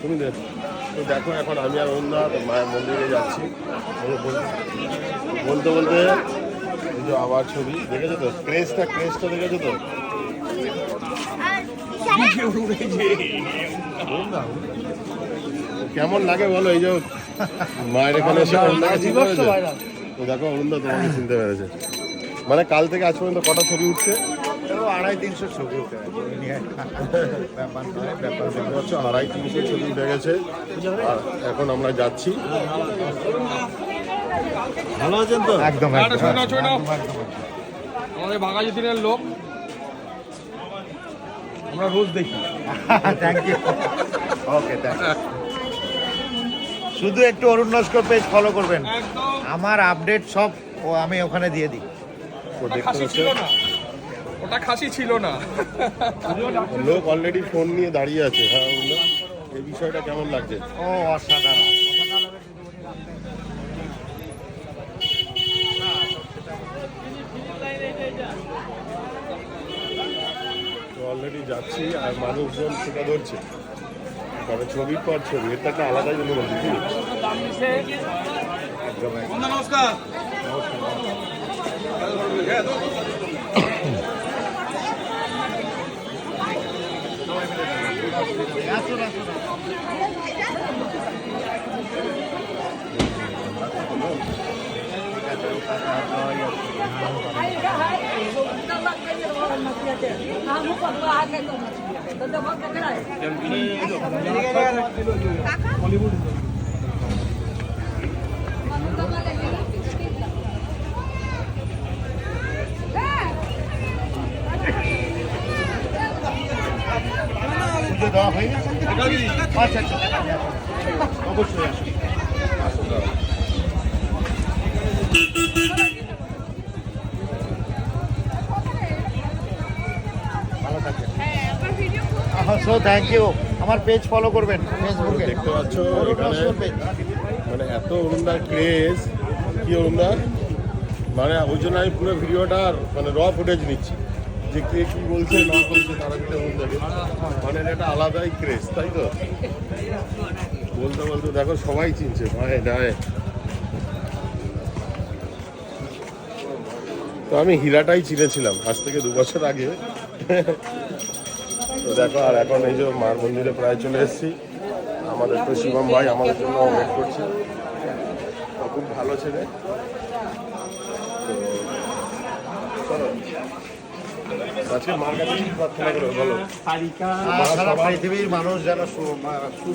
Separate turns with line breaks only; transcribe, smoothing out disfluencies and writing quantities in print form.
তুমি দেখ। তো দেখো এখন আমি আর অন্য মায়ের মন্দিরে যাচ্ছি। বলতে বলতে এই যে আবার ছবি দেখেছো তো, ক্রেজটা দেখেছো তো। কেমন লাগে বলো এই যে মায়ের এখানে এসে অরুণদাকে চিনতে পেরেছে? তো দেখো অরুণদা তোমাকে চিনতে পেরেছে। মানে কাল থেকে আজ পর্যন্ত কটা ছবি উঠছে?
250-300 ছবি উঠে গেছে।
দেখতে পাচ্ছ 250-300 ছবি উঠে গেছে। আর এখন আমরা যাচ্ছি।
ভালো আছেন তো? একদম
আমাদের বাঙালি দিনের লোক, আমরা রোজ দেখি।
Thank you. Okay, thank you. শুধু একটু অরুণ নস্কর পেজ ফলো করবেন, আমার আপডেট সব আমি ওখানে দিয়ে দিই।
তো দেখতে
খাসি
পাচ্ছ
ছিল না, ওটা খাসি ছিল না।
লোক অলরেডি ফোন নিয়ে দাঁড়িয়ে আছে। হ্যাঁ অরুণদা, এই বিষয়টা কেমন লাগছে?
ও অসাধারণ।
তো অলরেডি যাচ্ছি আর মানুষজন সেটা ধরছে, তবে ছবির পর ছবি, এটা একটা আলাদাই অনুভূতি। কি
নমস্কার।
পুজো দেওয়া হয়নি? আচ্ছা আচ্ছা, অবশ্যই আসুন। ভালো থাকবেন। So thank you. আমার পেজ ফলো করবেন ফেসবুকে।
দেখতে পাচ্ছ এখানে মানে এত অরুণদার ক্রেজ, কি অরুণদা, মানে ওই জন্য আমি পুরো ভিডিওটা মানে র ফুটেজ নিচ্ছি, যে কে কি বলছে না বলছে তারা মিলে অরুণদাকে, মানে এটা আলাদাই ক্রেজ, তাই তো? বলতে বলতে দেখো সবাই চিনছে ভাই ডায়। তো আমি হীরাটাই চিনেছিলাম আজ থেকে 2 বছর আগে। তো দেখো আর এখন এই যে মার মন্দিরে প্রায় চলে এসেছি। আমাদের তো শিবম ভাই আমাদের জন্য ওয়েট করছে, খুব ভালো ছেলে। চলো আজকে মার কাছে কি প্রার্থনা করো বলো?
সারা পৃথিবীর মানুষ যেন সুস্থ